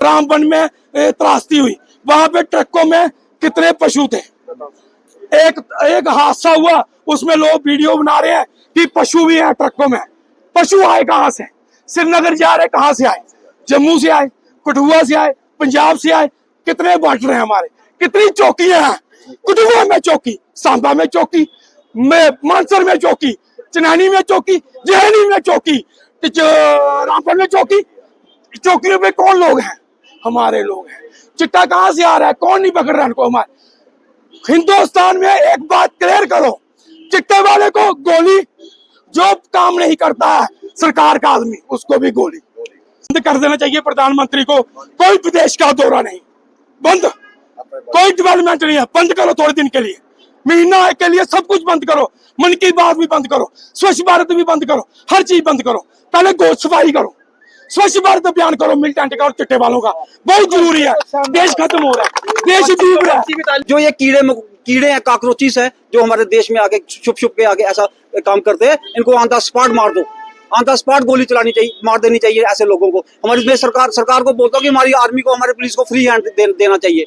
रामबन में त्रासदी हुई, वहां पे ट्रकों में कितने पशु थे। एक हादसा हुआ, उसमें लोग वीडियो बना रहे हैं कि पशु भी हैं ट्रकों में। पशु आए कहां से? श्रीनगर जा रहे कहां से आए? जम्मू से आए, कठुआ से आए, पंजाब से आए। कितने बॉर्डर हैं हमारे, कितनी चौकियां हैं। कठुआ में चौकी, सांबा में चौकी, मानसर में चौकी, चनैनी में चौकी, जहनी में चौकी, रामपुर में चौकी। चौकियों पे कौन लोग हैं? हमारे लोग हैं। चिट्टा कहां से आ रहा है? कौन नहीं पकड़ रहा इनको? हमारे हिंदुस्तान में एक बात क्लियर करो, चिट्टे वाले को गोली, जो काम नहीं करता है सरकार का आदमी उसको भी गोली। बंद कर देना चाहिए प्रधानमंत्री को। कोई विदेश का दौरा नहीं, बंद। कोई डेवलपमेंट नहीं है, बंद करो थोड़े दिन के लिए, महीना के लिए सब कुछ बंद करो। मन की बात भी बंद करो, स्वच्छ भारत भी बंद करो, हर चीज बंद करो। पहले गोद सफाई करो, स्वच्छ भारत अभियान करो, मिलिटेंट का और चिट्टे वालों का बहुत जरूरी है। देश खत्म हो रहा है, देश डूब रहा है। जो ये कीड़े हैं, कॉकरोचेस हैं, जो हमारे देश में आके छुप के आगे ऐसा काम करते हैं, इनको ऑन द स्पॉट मार दो, ऑन द स्पॉट गोली चलानी चाहिए, मार देनी चाहिए ऐसे लोगों को। हमारी मैं सरकार को बोलता हूँ कि हमारी आर्मी को, हमारे पुलिस को फ्री हैंड देना चाहिए।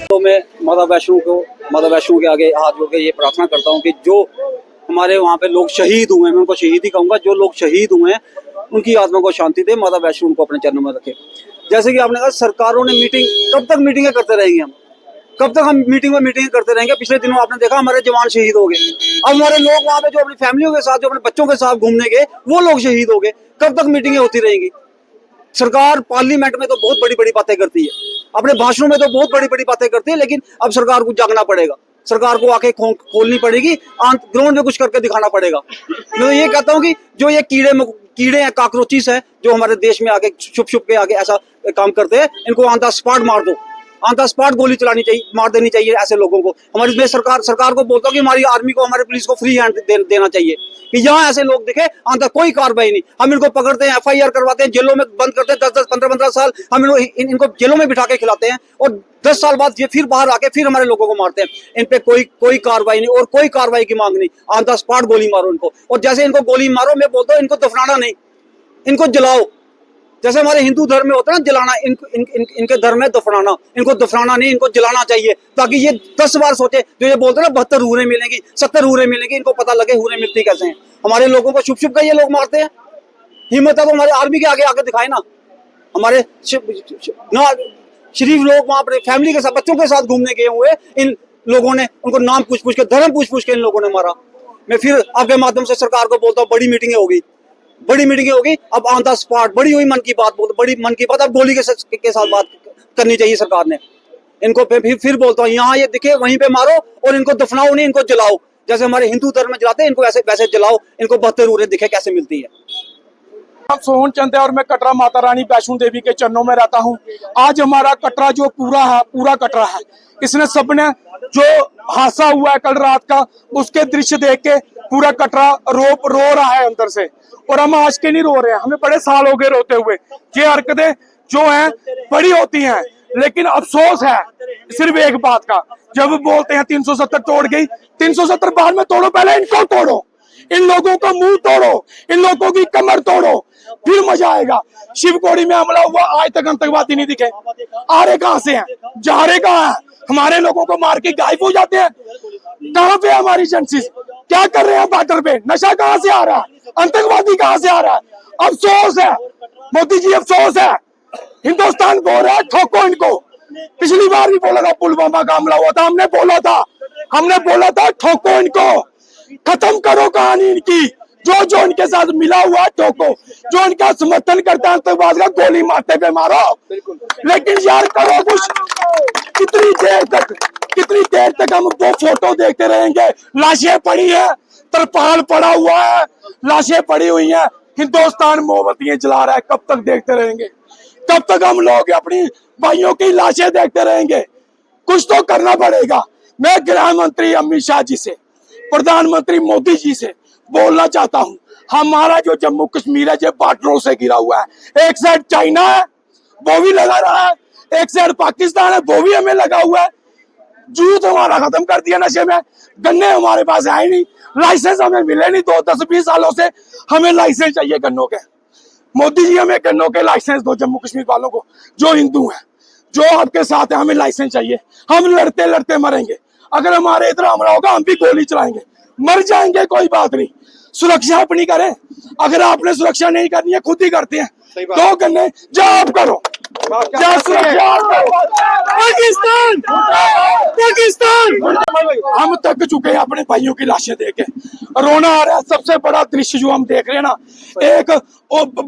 तो मैं माता वैष्णो के आगे हाथ जोड़ के ये प्रार्थना करता हूँ कि जो हमारे वहाँ पे लोग शहीद हुए हैं, मैं उनको शहीद ही कहूँगा, जो लोग शहीद हुए हैं उनकी आत्मा को शांति दे, माता वैष्णो उनको अपने चरणों में रखे। जैसे कि आपने कहा, सरकारों ने मीटिंग, कब तक मीटिंगें करते रहेंगे हम? कब तक हम मीटिंगें करते रहेंगे? पिछले दिनों आपने देखा हमारे जवान शहीद हो गए। अब हमारे लोग वहाँ पे जो अपनी फैमिलियों के साथ, जो अपने बच्चों के साथ घूमने गए, वो लोग शहीद हो गए। कब तक मीटिंगें होती रहेंगी? सरकार पार्लियामेंट में तो बहुत बड़ी बड़ी बातें करती है, अपने भाषणों में तो बहुत बड़ी बड़ी बातें करती है, लेकिन अब सरकार को जागना पड़ेगा, सरकार को आंखें खोलनी पड़ेगी, ग्राउंड में कुछ करके दिखाना पड़ेगा। मैं ये कहता हूँ कि जो ये कीड़े हैं, कॉकरोचेस हैं, जो हमारे देश में आके छुप के आगे ऐसा काम करते हैं, इनको ऑन द स्पॉट मार दो, ऑन द स्पॉट गोली चलानी चाहिए, मार देनी चाहिए ऐसे लोगों को। हमारी मैं सरकार को बोलता हूँ कि हमारी आर्मी को, हमारे पुलिस को फ्री हैंड देना चाहिए कि यहाँ ऐसे लोग दिखे, अंदर कोई कार्रवाई नहीं। हम इनको पकड़ते हैं, FIR करवाते हैं, जेलों में बंद करते हैं, 10-10, 15-15 साल हम इनको जेलों में बिठा के खिलाते हैं, और 10 साल बाद ये फिर बाहर आके फिर हमारे लोगों को मारते हैं। इन पे कोई कार्रवाई नहीं, और कोई कार्रवाई की मांग नहीं। ऑन द स्पॉट गोली मारो इनको, और जैसे इनको गोली मारो, मैं बोलता हूँ इनको दफनाना नहीं, इनको जलाओ। जैसे हमारे हिंदू धर्म में होता है ना जलाना, इनके धर्म में दफनाना। इनको दफनाना नहीं, इनको जलाना चाहिए, ताकि ये 10 बार सोचे। जो ये बोलते हैं ना 72 हूरें मिलेंगी, 70 हूरें मिलेंगी, इनको पता लगे हूरें मिलती कैसे हैं। हमारे लोगों को छुप के ये लोग मारते हैं। हिम्मत है तो हमारे आर्मी के आगे दिखाए ना। हमारे शरीफ लोग वहां अपने फैमिली के साथ, बच्चों के साथ घूमने गए हुए, इन लोगों ने उनको नाम पूछ के, धर्म पूछ के इन लोगों ने मारा। मैं फिर आपके माध्यम से सरकार को बोलता हूँ, बड़ी मीटिंगें होगी, अब ऑन द स्पॉट। बड़ी हुई मन की बात, अब गोली के साथ बात करनी चाहिए सरकार ने। इनको फिर बोलता हूँ, यहाँ ये दिखे वहीं पे मारो, और इनको दफनाओ नहीं, इनको जलाओ। जैसे हमारे हिंदू धर्म में जलाते हैं, इनको वैसे जलाओ। इनको 72 हूरें दिखे कैसे मिलती है। सोहन चंद है और मैं कटरा माता रानी वैष्णो देवी के चरणों में रहता हूँ। आज हमारा कटरा जो पूरा कटरा है, इसने सबने जो हादसा हुआ है कल रात का, उसके दृश्य देख के पूरा कटरा रो रहा है अंदर से। और हम आज के नहीं रो रहे हैं, हमें बड़े साल हो गए रोते हुए। ये हरकतें जो हैं बड़ी होती हैं, लेकिन अफसोस है सिर्फ एक बात का, जब बोलते हैं 370 तोड़ गई, 370 बाद में तोड़ो, पहले इनको तोड़ो, इन लोगों का मुंह तोड़ो, इन लोगों की कमर तोड़ो, फिर मजा आएगा। शिवकोड़ी में हमला हुआ, आज तक आतंकवादी नहीं दिखे। आ रहे कहां से हैं? जा रहे कहां हैं? हमारे लोगों को मार के गायब हो जाते हैं। कहां पे हमारी एजेंसी? क्या कर रहे हैं बॉर्डर पे? नशा कहां से आ रहा है? आतंकवादी कहां से आ रहा है? अफसोस है मोदी जी, अफसोस है। हिंदुस्तान बोल रहा है ठोको इनको। पिछली बार भी बोला था, पुलवामा का हमला हुआ था, हमने बोला था ठोको इनको, खत्म करो कहानी इनकी। जो इनके साथ मिला हुआ है ठोको, जो इनका समर्थन करता है आतंकवाद का, गोली मारते पे मारो। लेकिन यार करो कुछ। कितनी देर तक हम वो फोटो देखते रहेंगे? लाशें पड़ी है, तरपाल पड़ा हुआ है, लाशें पड़ी हुई हैं, हिंदुस्तान मोमबत्तियां जला रहा है। कब तक देखते रहेंगे? कब तक हम लोग अपनी भाइयों की लाशें देखते रहेंगे? कुछ तो करना पड़ेगा। मैं गृह मंत्री अमित शाह जी से, प्रधानमंत्री मोदी जी से बोलना चाहता हूं, हमारा जो जम्मू कश्मीर है जो बॉर्डरों से घिरा हुआ है, एक साइड चाइना है वो भी लगा रहा है, एक साइड पाकिस्तान है वो भी हमें लगा हुआ है। जूत हमारा खत्म कर दिया नशे में, गन्ने हमारे पास आए नहीं, लाइसेंस हमें मिले नहीं, 10-20 सालों से हमें लाइसेंस चाहिए गन्नों के। मोदी जी हमें गन्नों के लाइसेंस दो, जम्मू कश्मीर वालों को जो हिंदू हैं, जो आपके साथ है, हमें लाइसेंस चाहिए। हम लड़ते लड़ते मरेंगे, अगर हमारे इधर हमला होगा हम भी गोली चलाएंगे, मर जाएंगे, कोई बात नहीं। सुरक्षा अपनी करें, अगर आपने सुरक्षा नहीं करनी है खुद ही करते हैं। दो गन्ने जो आप करो, पाकिस्तान पाकिस्तान। हम थक चुके हैं अपने भाइयों की लाशें देख के, रोना आ रहा है। सबसे बड़ा दृश्य जो हम देख रहे हैं ना,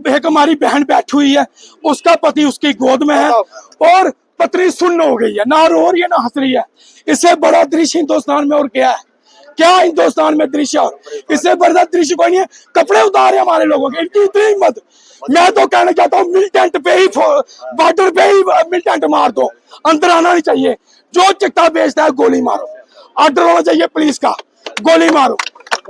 एक हमारी बहन बैठी हुई है, उसका पति उसकी गोद में है और पत्नी सुन्न हो गई है, ना रो रही है ना हंस रही है। इससे बड़ा दृश्य हिंदुस्तान में और क्या है? क्या हिंदुस्तान में दृश्य और इससे बड़ा दृश्य कोई नहीं है। कपड़े उतारे हमारे लोगों के, इनकी इतनी हिम्मत। मैं तो कहना चाहता हूँ मिलिटेंट पे ही, बॉर्डर पे ही मिलिटेंट मार दो, अंदर आना नहीं चाहिए। जो चिट्टा बेचता है गोली मारो, ऑर्डर होना चाहिए पुलिस का, गोली मारो।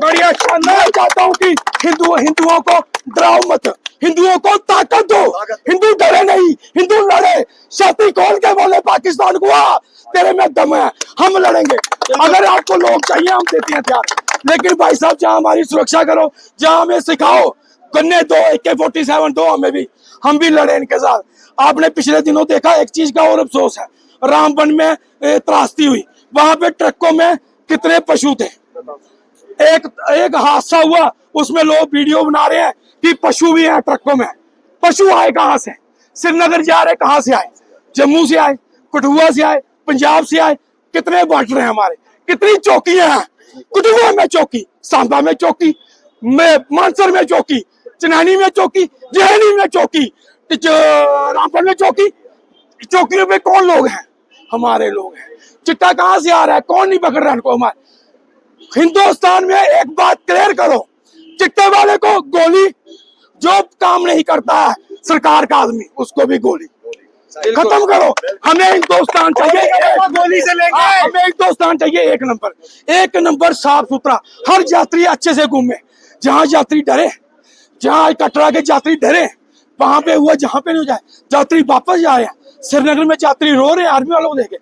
बढ़िया। मैं चाहता हूँ कि हिंदुओं को डराओ मत, हिंदुओं को ताकत दो। हिंदू डरे नहीं, हिंदू लड़े, छाती खोल के बोले पाकिस्तान को आ तेरे में दम है, हम लड़ेंगे। अगर आपको लोग चाहिए हम देते हैं हथियार, लेकिन भाई साहब जहाँ हमारी सुरक्षा करो, जहाँ हमें सिखाओ, गन्ने दो, AK-47 दो हमें भी, हम भी लड़े इनके साथ। आपने पिछले दिनों देखा, एक चीज का और अफसोस है, रामबन में त्रासदी हुई, वहां पे ट्रकों में कितने पशु थे। एक हादसा हुआ, उसमें लोग वीडियो बना रहे हैं कि पशु भी हैं ट्रकों में। पशु आए कहां से? श्रीनगर जा रहे, कहां से आए? जम्मू से आए, कठुआ से आए, पंजाब से आए। कितने बॉर्डर हैं हमारे, कितनी चौकियां हैं। कठुआ में चौकी, सांबा में चौकी, मानसर में चौकी, चनैनी में चौकी, जहनी में चौकी, रामपुर में चौकी। चौकियों पे कौन लोग हैं? हमारे लोग हैं। चिट्टा कहां से आ रहा है? कौन नहीं पकड़ रहा इनको? हमारे हिंदुस्तान में एक बात क्लियर करो, चिट्टे वाले को गोली, जो काम नहीं करता है सरकार का आदमी उसको भी गोली, खत्म करो। हमें हिंदुस्तान चाहिए, गोली से लेंगे। हमें हिंदुस्तान चाहिए एक नंबर साफ सुथरा, हर यात्री अच्छे से घूमे। जहाँ यात्री डरे, जहाँ कटरा के यात्री डरे, वहां पे हुआ, जहाँ पे नहीं जाए। यात्री वापस जा रहे हैं, श्रीनगर में यात्री रो रहे हैं आर्मी वालों को देखे।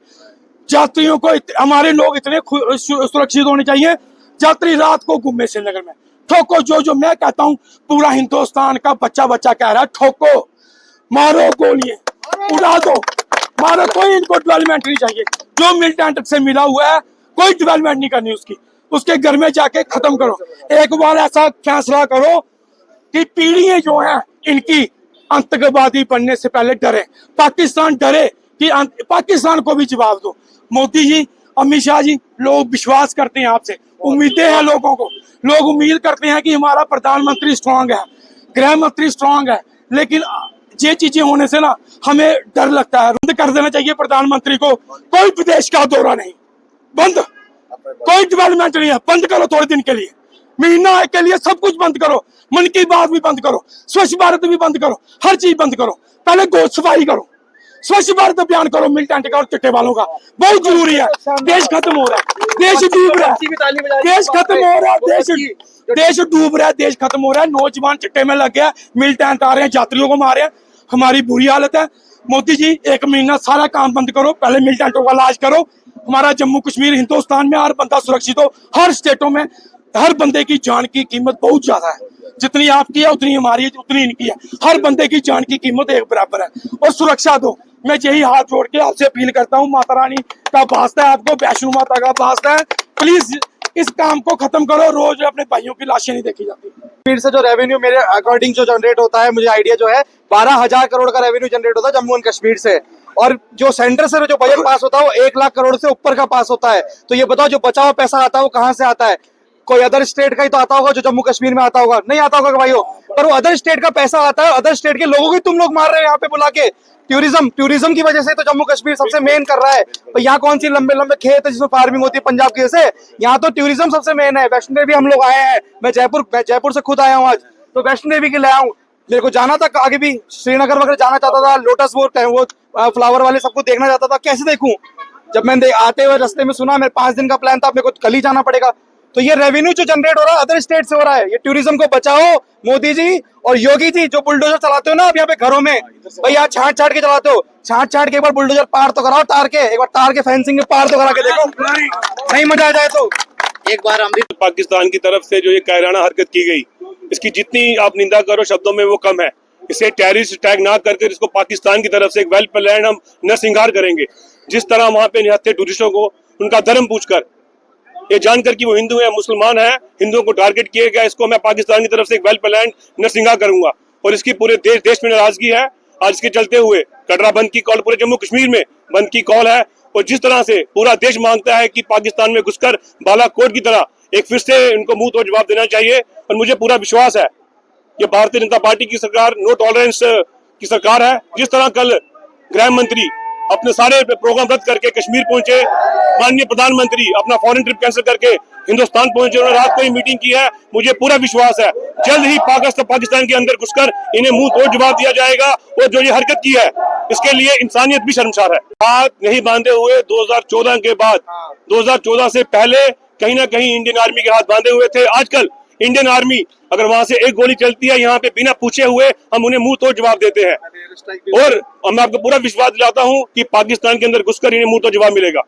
यात्रियों को हमारे लोग इतने सुरक्षित होने चाहिए। यात्री रात को घूमे श्रीनगर में, ठोको। जो मैं कहता हूँ, पूरा हिंदुस्तान का बच्चा कह रहा है, ठोको, मारो गोलियां, उड़ा दो, मारो। कोई इनको डेवलपमेंट नहीं चाहिए। जो मिलिटेंट से मिला हुआ है, कोई डेवलपमेंट नहीं करनी उसकी, उसके घर में जाके खत्म करो। एक बार ऐसा फैसला करो कि पीढ़ियां जो हैं इनकी आतंकवादी बनने से पहले डरे, पाकिस्तान डरे कि पाकिस्तान को भी जवाब दो। मोदी जी, अमित शाह जी, लोग विश्वास करते हैं आपसे, उम्मीदें हैं लोगों को। लोग उम्मीद करते हैं कि हमारा प्रधानमंत्री स्ट्रांग है, गृह मंत्री स्ट्रांग है, लेकिन ये चीजें होने से ना हमें डर लगता है। बंद कर देना चाहिए प्रधानमंत्री को, कोई विदेश का दौरा नहीं, बंद। कोई डेवलपमेंट नहीं है, बंद करो थोड़े दिन के लिए, महीना के लिए सब कुछ बंद करो। मन की बात भी बंद करो, स्वच्छ भारत भी बंद करो, हर चीज बंद करो। पहले गोद सफाई करो, स्वच्छ भारत अभियान करो, मिलिटेंट का और चिट्टे वालों का, बहुत जरूरी है। देश खत्म हो रहा है, देश डूब रहा है, देश खत्म हो रहा है, देश डूब रहा है, देश खत्म हो रहा है। नौजवान चिट्टे में लग गया, मिलिटेंट आ रहे हैं, यात्रियों को मार रहे हैं, हमारी बुरी हालत है। मोदी जी, एक महीना सारा काम बंद करो, पहले मिलिटेंटों का इलाज करो। हमारा जम्मू कश्मीर, हिंदुस्तान में हर बंदा सुरक्षित हो। हर स्टेटों में हर बंदे की जान की कीमत बहुत ज्यादा है, जितनी आपकी है उतनी हमारी है, उतनी इनकी है। हर बंदे की जान की कीमत एक बराबर है, और सुरक्षा दो। मैं यही हाथ जोड़ के आपसे अपील करता हूँ, माता रानी का वास्ता है, आपको वैष्णो माता का वास्ता है, प्लीज इस काम को खत्म करो। रोज अपने भाइयों की लाशें नहीं देखी जाती। फिर से जो रेवेन्यू मेरे अकॉर्डिंग जो जनरेट होता है, मुझे आइडिया जो है 12,000 करोड़ का रेवेन्यू जनरेट होता है जम्मू एंड कश्मीर से। और जो सेंटर से जो बजट पास होता है वो 1 लाख करोड़ से ऊपर का पास होता है। तो ये बताओ, जो बचा हुआ पैसा आता है वो कहाँ से आता है? कोई अदर स्टेट का ही तो आता होगा, जो जम्मू कश्मीर में आता होगा? नहीं आता होगा भाइयों। पर वो अदर स्टेट का पैसा आता है, अदर स्टेट के लोगों को तुम लोग मार रहे हो यहाँ पे बुला के। टूरिज्म की वजह से तो जम्मू कश्मीर सबसे मेन कर रहा है। तो यहाँ कौन सी लंबे लंबे खेत है जिसमें फार्मिंग होती है पंजाब के जैसे? यहाँ तो टूरिज्म सबसे मेन है। वैष्णो देवी हम लोग आए हैं, मैं जयपुर से खुद आया हूँ आज, तो वैष्णो देवी के लिए आया हूँ। मेरे को जाना था, आगे भी श्रीनगर वगैरह जाना चाहता था, लोटस वो फ्लावर वाले सबको देखना चाहता था। कैसे देखूं? जब मैंने आते हुए रास्ते में सुना, मेरे 5 दिन का प्लान था, मेरे को कल ही जाना पड़ेगा। तो ये रेवेन्यू जो जनरेट हो रहा है अदर स्टेट से हो रहा है। ये टूरिज्म को बचाओ मोदी जी और योगी जी, जो बुलडोजर चलाते हो ना अब यहाँ पे घरों में, भाई यहाँ छाट छाट के चलाते हो, छाट छाट के एक बार बुलडोजर पार तो कराओ, तार के एक बार तार के फेंसिंग के पार तो करा के देखो, नहीं मजा आ जाए तो। एक बार हम भी पाकिस्तान की तरफ से जो ये कायराना हरकत की गई, इसकी जितनी आप निंदा करो शब्दों में वो कम है। इसे टेररिस्ट अटैक ना करके इसको पाकिस्तान की तरफ से एक वेल प्लान हम नरसंहार करेंगे। जिस तरह वहां पे निहत्थे टूरिस्टों को उनका धर्म पूछकर, ये जानकर कि वो हिंदू है मुसलमान है, हिंदुओं को टारगेट किया गया, इसको मैं पाकिस्तान की तरफ से एक वेल प्लान नरसंहार करूंगा। और इसकी पूरे देश में नाराजगी है। आज इसके चलते हुए कटरा बंद की कॉल, पूरे जम्मू कश्मीर में बंद की कॉल है। और जिस तरह से पूरा देश मांगता है कि पाकिस्तान में घुसकर बालाकोट की तरह एक फिर से इनको मुंह तोड़ जवाब देना चाहिए। और मुझे पूरा विश्वास है ये भारतीय जनता पार्टी की सरकार नो टॉलरेंस की सरकार है। जिस तरह कल गृह मंत्री अपने सारे प्रोग्राम रद्द करके कश्मीर पहुंचे, माननीय प्रधानमंत्री अपना फॉरेन ट्रिप कैंसिल करके हिंदुस्तान पहुंचे, उन्होंने रात को ही मीटिंग की है। मुझे पूरा विश्वास है जल्द ही पाकिस्तान के अंदर घुसकर इन्हें मुंह तोड़ जवाब दिया जाएगा। और जो ये हरकत की है इसके लिए इंसानियत भी शर्मसार है। हाथ नहीं बांधे हुए 2014 के बाद, 2014 से पहले कहीं ना कहीं इंडियन आर्मी के हाथ बांधे हुए थे। आजकल इंडियन आर्मी अगर वहां से एक गोली चलती है यहाँ पे बिना पूछे हुए हम उन्हें मुंह तोड़ जवाब देते हैं। और मैं आपको पूरा विश्वास दिलाता हूँ कि पाकिस्तान के अंदर घुसकर इन्हें मुंह तोड़ जवाब मिलेगा।